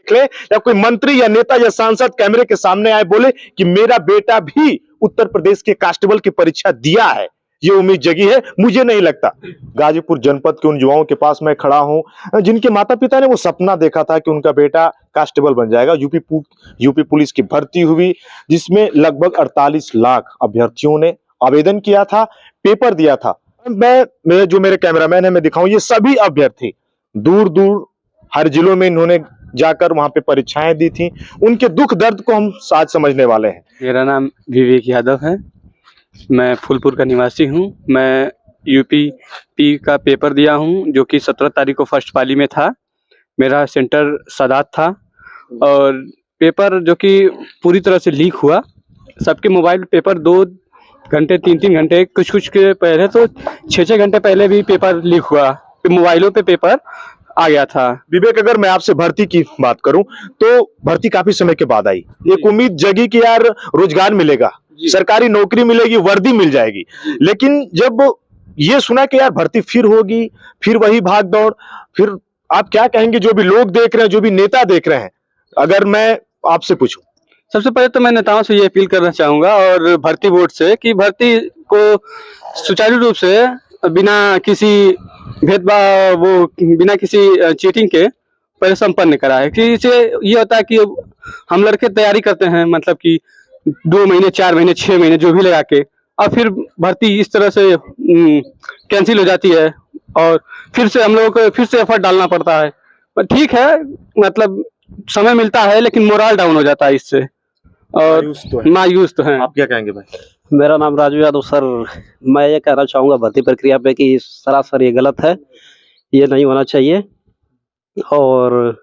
देख ले या कोई मंत्री या नेता या सांसद कैमरे के सामने आए बोले कि मेरा बेटा भी उत्तर प्रदेश के कांस्टेबल की परीक्षा दिया है, ये उम्मीद जगी है? मुझे नहीं लगता। गाजीपुर जनपद के उन युवाओं के पास मैं खड़ा हूं जिनके माता पिता ने वो सपना देखा था कि उनका बेटा कांस्टेबल बन जाएगा। यूपी पुलिस की भर्ती हुई जिसमें लगभग 48 लाख अभ्यर्थियों ने आवेदन किया था, पेपर दिया था। मैं जो मेरे कैमरामैन है मैं दिखाऊं, ये सभी अभ्यर्थी दूर दूर हर जिलों में इन्होंने जाकर वहां पे परीक्षाएं दी थी। उनके दुख दर्द को हम आज समझने वाले हैं। मेरा नाम विवेक यादव है, मैं फूलपुर का निवासी हूं। मैं यूपी का पेपर दिया हूं जो कि 17 तारीख को फर्स्ट पाली में था। मेरा सेंटर सादात था और पेपर जो कि पूरी तरह से लीक हुआ। सबके मोबाइल पेपर 2 घंटे 3-3 घंटे, कुछ के पहले तो 6-6 घंटे पहले भी पेपर लीक हुआ, मोबाइलों पे पेपर आ गया था। विवेक, अगर मैं आपसे भर्ती की बात करूं तो भर्ती काफी समय के बाद आई। एक उम्मीद जगी कि यार रोजगार मिलेगा, सरकारी नौकरी मिलेगी, वर्दी मिल जाएगी। लेकिन जब ये सुना कि यार भर्ती फिर होगी, फिर वही भाग दौड़, फिर आप क्या कहेंगे जो भी लोग देख रहे हैं, जो भी नेता देख रहे हैं, अगर मैं आपसे पूछूं? सबसे पहले तो मैं नेताओं से ये अपील करना चाहूँगा और भर्ती बोर्ड से कि भर्ती को सुचारू रूप से बिना किसी भेदभाव, वो बिना किसी चीटिंग के पहले संपन्न कराए। कि इससे ये होता है कि हम लड़के तैयारी करते हैं, मतलब कि 2 महीने 4 महीने 6 महीने जो भी लगा के, और फिर भर्ती इस तरह से कैंसिल हो जाती है और फिर से हम लोगों को फिर से एफर्ट डालना पड़ता है। पर ठीक है, मतलब समय मिलता है लेकिन मोरल डाउन हो जाता है इससे और मायूस तो हैं। आप क्या कहेंगे भाई? मेरा नाम राजू यादव। सर, मैं ये कहना चाहूँगा भर्ती प्रक्रिया पे कि सरासर ये गलत है, ये नहीं होना चाहिए। और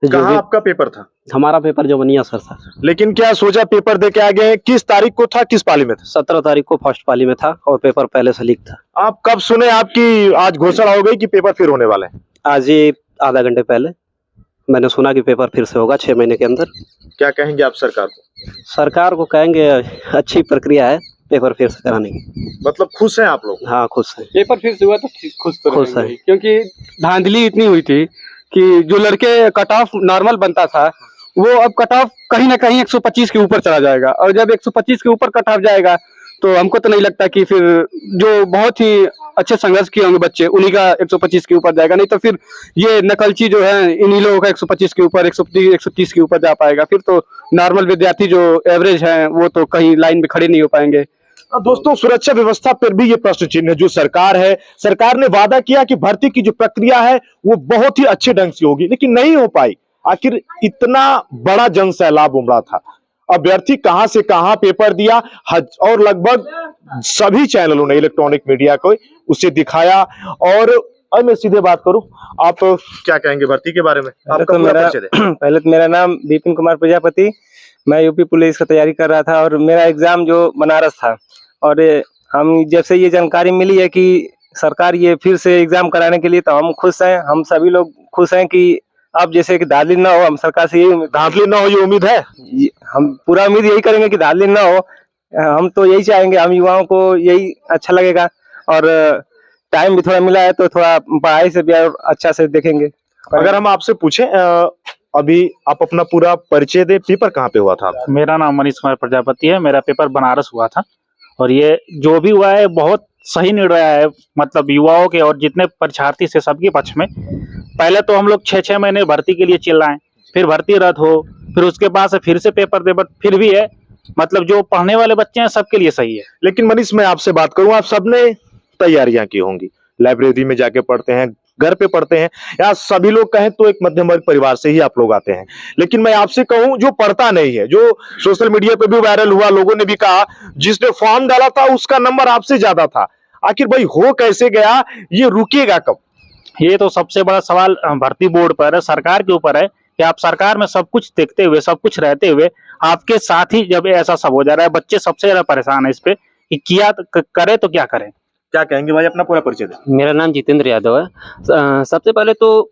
कहाँ आपका पेपर था? हमारा पेपर जमनिया सर था। लेकिन क्या सोचा पेपर दे के आ गए? किस तारीख को था, किस पाली में था? 17 तारीख को फर्स्ट पाली में था और पेपर पहले से लीक था। आप कब सुने आपकी आज घोषणा हो गई कि पेपर फिर होने वाले हैं? आज ही आधा घंटे पहले मैंने सुना कि पेपर फिर से होगा 6 महीने के अंदर। क्या कहेंगे आप सरकार को? सरकार को कहेंगे अच्छी प्रक्रिया है पेपर फिर से कराने की। मतलब खुश हैं आप लोग? हाँ, खुश है। पेपर फिर से हुआ तो खुश है, क्योंकि धांधली इतनी हुई थी कि जो लड़के कट ऑफ नॉर्मल बनता था वो अब कट ऑफ कहीं ना कहीं 125 के ऊपर चला जाएगा, और जब 125 के ऊपर कट ऑफ जाएगा तो हमको तो नहीं लगता कि फिर जो बहुत ही अच्छे संघर्ष किए होंगे बच्चे उन्हीं का 125 के ऊपर जाएगा। नहीं तो फिर ये नकलची जो है इन्हीं लोगों का 125 के ऊपर 130 के ऊपर जा पाएगा। फिर तो नॉर्मल विद्यार्थी जो एवरेज है वो तो कहीं लाइन में खड़े नहीं हो पाएंगे। दोस्तों, सुरक्षा व्यवस्था पर भी ये प्रश्न चिन्ह है। जो सरकार है, सरकार ने वादा किया कि भर्ती की जो प्रक्रिया है वो बहुत ही अच्छे ढंग से होगी, लेकिन नहीं हो पाई। आखिर इतना बड़ा जन सैलाब उमड़ा था, अभ्यर्थी कहां से कहां पेपर दिया और लगभग सभी चैनलों ने, इलेक्ट्रॉनिक मीडिया को उसे दिखाया। और मैं सीधे बात करूं, आप क्या कहेंगे भर्ती के बारे में? आपका पूरा परिचय दें। पहले तो मेरा नाम विपिन कुमार प्रजापति, मैं यूपी पुलिस का तैयारी कर रहा था और मेरा एग्जाम जो बनारस था। और हम जब से ये जानकारी मिली है कि सरकार ये फिर से एग्जाम कराने के लिए, तो हम खुश हैं। हम सभी लोग खुश हैं कि अब जैसे कि धांधली ना हो, हम सरकार से यही धांधली ना हो ये उम्मीद है। हम पूरा उम्मीद यही करेंगे कि धांधली ना हो। हम तो यही चाहेंगे, हम युवाओं को यही अच्छा लगेगा। और टाइम भी थोड़ा मिला है तो थोड़ा पढ़ाई से भी और अच्छा से देखेंगे। अगर हम आपसे पूछें, अभी आप अपना पूरा परिचय दें, पेपर कहाँ पे हुआ था? मेरा नाम मनीष कुमार प्रजापति है, मेरा पेपर बनारस हुआ था। और ये जो भी हुआ है बहुत सही निर्णय है, मतलब युवाओं के और जितने परीक्षार्थी से सबके पक्ष में। पहले तो हम लोग 6-6 महीने भर्ती के लिए चिल्लाएं, फिर भर्ती रद्द हो, फिर उसके बाद से फिर से पेपर दे, बट फिर भी है, मतलब जो पढ़ने वाले बच्चे हैं सबके लिए सही है। लेकिन मनीष, मैं आपसे बात करूं, आप सबने तैयारियां की होंगी, लाइब्रेरी में जाके पढ़ते हैं, घर पे पढ़ते हैं, या सभी लोग कहें तो एक मध्यम वर्ग परिवार से ही आप लोग आते हैं। लेकिन मैं आपसे कहूं, जो पढ़ता नहीं है, जो सोशल मीडिया पे भी वायरल हुआ, लोगों ने भी कहा जिसने फॉर्म डाला था उसका नंबर आपसे ज्यादा था, आखिर भाई हो कैसे गया? ये रुकेगा कब? ये तो सबसे बड़ा सवाल भर्ती बोर्ड पर है, सरकार के ऊपर है कि आप सरकार में सब कुछ देखते हुए, सब कुछ रहते हुए, आपके साथ ही जब ऐसा सब हो जा रहा है, बच्चे सबसे ज्यादा परेशान है इस पे कि किया करे तो क्या करें। क्या कहेंगे भाई? अपना पूरा परिचय दें। मेरा नाम जितेंद्र यादव है। सबसे पहले तो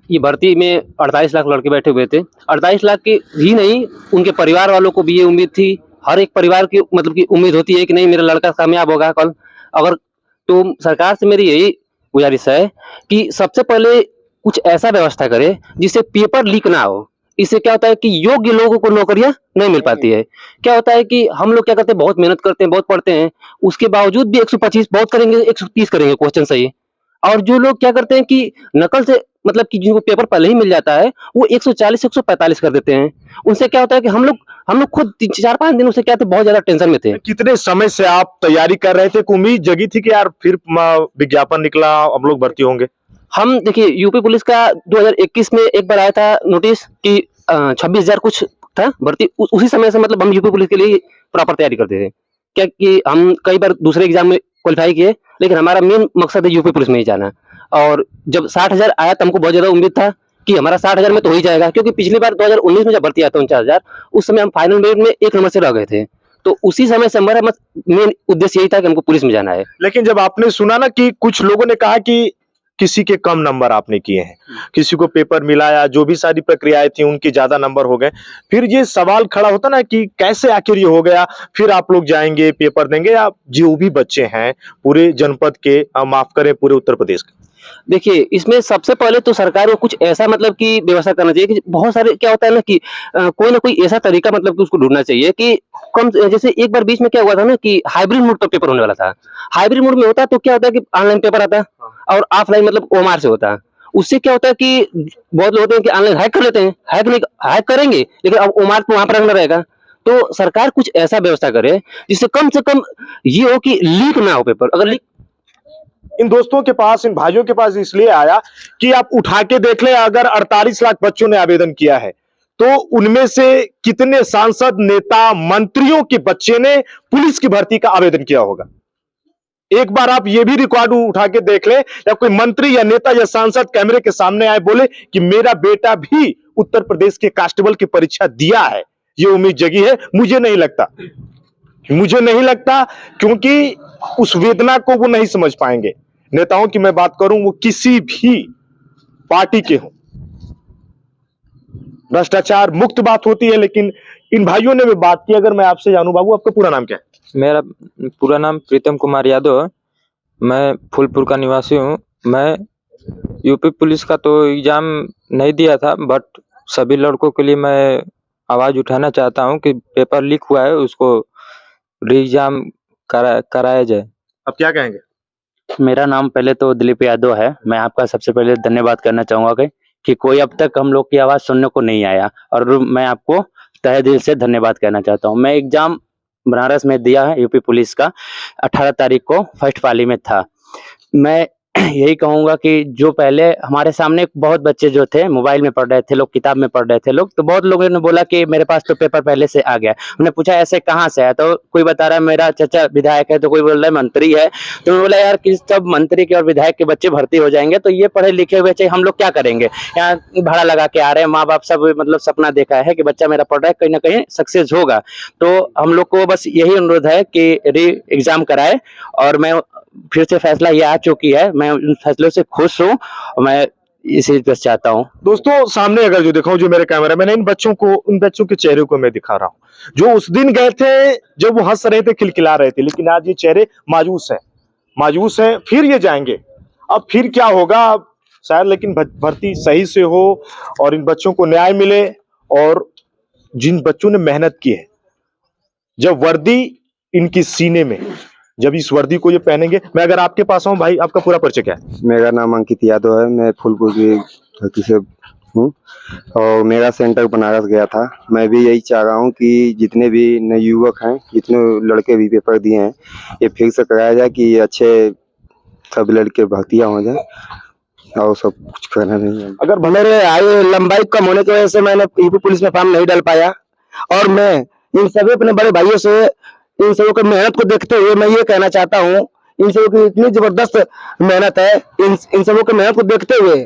ये भर्ती में 48 लाख लड़के बैठे हुए थे। 48 लाख के ही नहीं, उनके परिवार वालों को भी ये उम्मीद थी। हर एक परिवार की मतलब की उम्मीद होती है कि नहीं मेरा लड़का कामयाब होगा कल। अगर तो सरकार से मेरी यही गुजारिश है कि सबसे पहले कुछ ऐसा व्यवस्था करे जिससे पेपर लीक ना हो। इससे क्या होता है कि योग्य लोगों को नौकरियां नहीं मिल पाती है। क्या होता है कि हम लोग क्या करते हैं, बहुत मेहनत करते हैं, बहुत पढ़ते हैं, उसके बावजूद भी 125 बहुत करेंगे, 130 करेंगे क्वेश्चन सही। और जो लोग क्या करते हैं कि नकल से मतलब कि जिनको पेपर पहले ही मिल जाता है, वो 140 145 कर देते हैं। उनसे क्या होता है कि हम लोग खुद 4-5 दिन उससे क्या थे, बहुत ज्यादा टेंशन में थे। कितने समय से आप तैयारी कर रहे थे? एक उम्मीद जगी थी कि यार फिर विज्ञापन निकला, हम लोग भर्ती होंगे? हम देखिए यूपी पुलिस का 2021 में एक बार आया था नोटिस कि 26,000 कुछ था भर्ती। उसी समय से मतलब हम यूपी पुलिस के लिए प्रॉपर तैयारी करते थे। क्या कि हम कई बार दूसरे एग्जाम में क्वालिफाई किए, लेकिन हमारा मेन मकसद है यूपी पुलिस में ही जाना। और जब 60,000 आया तो हमको बहुत ज्यादा उम्मीद था कि हमारा 60,000 में तो हो ही जाएगा, क्योंकि पिछली बार 2019 में जब भर्ती आया था 49,000, उस समय हम फाइनल मेरिट में 1 नंबर से रह गए थे। तो उसी समय से हमारा मेन उद्देश्य यही था कि हमको पुलिस में जाना है। लेकिन जब आपने सुना ना कि कुछ लोगों ने कहा कि किसी के कम नंबर आपने किए हैं, किसी को पेपर मिला या जो भी सारी प्रक्रियाएं थी उनके ज्यादा नंबर हो गए, फिर ये सवाल खड़ा होता ना कि कैसे आखिर ये हो गया? फिर आप लोग जाएंगे पेपर देंगे, या जो भी बच्चे हैं पूरे जनपद के, माफ करें पूरे उत्तर प्रदेश के? देखिए, इसमें सबसे पहले तो सरकार को कुछ ऐसा मतलब कि व्यवस्था करना चाहिए कि बहुत सारे क्या होता है ना कि कोई ना कोई ऐसा तरीका मतलब कि उसको ढूँढना चाहिए कि कम जैसे एक बार बीच में क्या हुआ था ना कि हाइब्रिड मोड पे पेपर होने वाला था। हाइब्रिड मोड में होता है तो क्या होता है कि ऑनलाइन पेपर आता है और ऑफलाइन मतलब ओएमआर से होता है। उससे क्या होता है कि बहुत लोग होते हैं कि ऑनलाइन हैक कर लेते हैं, हैक करेंगे लेकिन अब ओएमआर तो वहाँ पर रखना रहेगा। तो सरकार कुछ ऐसा व्यवस्था करे जिससे कम से कम ये हो कि लीक ना हो पेपर। अगर लीक इन दोस्तों के पास, इन भाइयों के पास इसलिए आया कि आप उठा के देख लें, अगर 48 लाख बच्चों ने आवेदन किया है तो उनमें से कितने सांसद, नेता, मंत्रियों के बच्चे ने पुलिस की भर्ती का आवेदन किया होगा? एक बार आप ये भी रिकॉर्ड उठा के देख लें, या कोई मंत्री या नेता या सांसद कैमरे के सामने आए बोले कि मेरा बेटा भी उत्तर प्रदेश के कांस्टेबल की परीक्षा दिया है, ये उम्मीद जगी है। मुझे नहीं लगता, क्योंकि उस वेदना को वो नहीं समझ पाएंगे। नेताओं की मैं बात करूं, वो किसी भी पार्टी के हों, भ्रष्टाचार मुक्त बात होती है, लेकिन इन भाइयों ने भी बात की। अगर मैं आपसे जानूं, बाबू आपका पूरा नाम क्या है? मेरा पूरा नाम प्रीतम कुमार यादव है। मैं फूलपुर का निवासी हूँ। मैं यूपी पुलिस का तो एग्जाम नहीं दिया था, बट सभी लड़कों के लिए मैं आवाज उठाना चाहता हूँ कि पेपर लीक हुआ है, उसको री एग्जाम कराया जाए। अब क्या कहेंगे? मेरा नाम पहले तो दिलीप यादव है। मैं आपका सबसे पहले धन्यवाद करना चाहूंगा कि कोई अब तक हम लोग की आवाज सुनने को नहीं आया, और मैं आपको तहे दिल से धन्यवाद कहना चाहता हूं। मैं एग्जाम बनारस में दिया है यूपी पुलिस का, 18 तारीख को फर्स्ट पाली में था। मैं यही कहूंगा कि जो पहले हमारे सामने बहुत बच्चे जो थे मोबाइल में पढ़ रहे थे लोग, किताब में पढ़ रहे थे लोग, तो बहुत लोगों ने बोला कि मेरे पास तो पेपर पहले से आ गया। उन्होंने पूछा ऐसे कहाँ से है, तो कोई बता रहा है मेरा चाचा विधायक है, तो कोई बोल रहा है मंत्री है। तो मैं बोला यार कि सब मंत्री के और विधायक के बच्चे भर्ती हो जाएंगे तो ये पढ़े लिखे हुए बच्चे हम लोग क्या करेंगे? यहाँ भाड़ा लगा के आ रहे हैं, माँ बाप सब मतलब सपना देखा है कि बच्चा मेरा पढ़ रहा है, कहीं ना कहीं सक्सेस होगा। तो हम लोग को बस यही अनुरोध है कि री एग्जाम कराए, और मैं फिर से फैसला ये आ चुकी है, मैं उन फैसलों से खुश हूँ। मैं इसी बस चाहता हूँ। दोस्तों सामने अगर जो दिखाऊं, जो मेरे कैमरा मैंने इन बच्चों के चेहरे को मैं दिखा रहा हूं, जो उस दिन गए थे जब वो हंस रहे थे, खिलखिला रहे थे, लेकिन आज ये चेहरे मायूस हैं। फिर ये जाएंगे, अब फिर क्या होगा शायद, लेकिन भर्ती सही से हो और इन बच्चों को न्याय मिले। और जिन बच्चों ने मेहनत की है, जब वर्दी इनकी सीने में, जब इस वर्दी को ये पहनेंगे। मैं अगर आपके पास आऊं, भाई आपका पूरा परिचय क्या है? मेरा नाम अंकित यादव है। मैं फूलपुर की धरती से हूँ और मेरा सेंटर बनारस गया था। मैं भी यही चाह रहा हूँ कि जितने भी नए युवक हैं, जितने लड़के भी पेपर दिए हैं, ये फिर से कराया जाए कि अच्छे सब लड़के भर्तियाँ हो जाए, और सब कुछ करना नहीं है। अगर मेरे आयु लंबाई कम होने की वजह से मैंने यूपी पुलिस में फॉर्म नहीं डाल पाया, और मैं इन सभी अपने बड़े भाइयों से इन सबों की मेहनत को देखते हुए मैं ये कहना चाहता हूँ, इन सबों की इतनी जबरदस्त मेहनत है, इन सबों की मेहनत को देखते हुए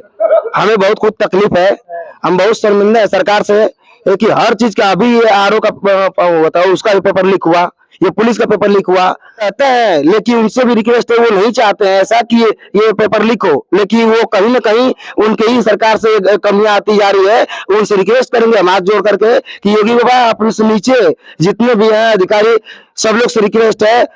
हमें बहुत खुद तकलीफ है। हम बहुत शर्मिंदा है सरकार से कि हर चीज का, अभी ये आरओ का बताओ, उसका भी पेपर लीक हुआ, ये पुलिस का पेपर लीक हुआ कहते हैं, लेकिन उनसे भी रिक्वेस्ट है, वो नहीं चाहते हैं ऐसा कि ये पेपर लीक हो, लेकिन वो कहीं ना कहीं उनके ही सरकार से कमियां आती जा रही है। उनसे रिक्वेस्ट करेंगे हम हाथ जोड़ करके कि योगी बाबा अपने से नीचे जितने भी हैं अधिकारी, सब लोग से रिक्वेस्ट है,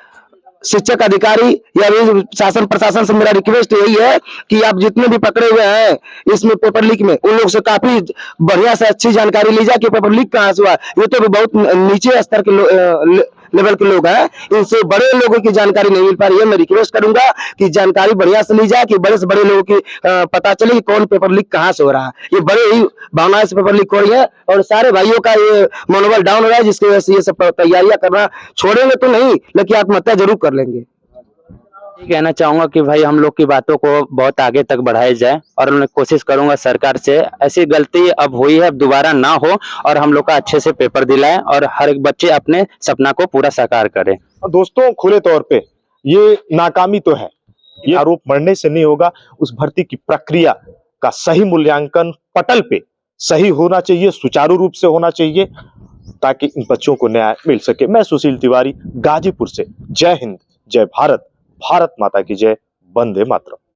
शिक्षक अधिकारी या भी शासन प्रशासन से मेरा रिक्वेस्ट यही है कि आप जितने भी पकड़े हुए हैं इसमें पेपर लीक में, उन लोग से काफी बढ़िया से अच्छी जानकारी ली जाए कि पेपर लीक कहाँ से हुआ। ये तो बहुत नीचे स्तर के लेवल के लोग हैं, इनसे बड़े लोगों की जानकारी नहीं मिल पा रही है। मैं रिक्वेस्ट करूंगा कि जानकारी बढ़िया से ली जाए कि बड़े से बड़े लोगों की पता चले कि कौन पेपर लीक कहाँ से हो रहा है। ये बड़े ही भावना से पेपर लीक हो रही है और सारे भाइयों का ये मनोबल डाउन हो रहा है, जिसकी वजह से ये सब तैयारियां करना छोड़ेंगे तो नहीं, लेकिन आत्महत्या जरूर कर लेंगे। ये कहना चाहूंगा कि भाई हम लोग की बातों को बहुत आगे तक बढ़ाया जाए और मैं कोशिश करूंगा सरकार से ऐसी गलती अब हुई है अब दोबारा ना हो और हम लोग का अच्छे से पेपर दिलाए और हर एक बच्चे अपने सपना को पूरा साकार करे। दोस्तों, खुले तौर पे ये नाकामी तो है, ये आरोप मरने से नहीं होगा। उस भर्ती की प्रक्रिया का सही मूल्यांकन पटल पे सही होना चाहिए, सुचारू रूप से होना चाहिए, ताकि इन बच्चों को न्याय मिल सके। मैं सुशील तिवारी, गाजीपुर से। जय हिंद, जय भारत, भारत माता की जय, वंदे मातरम।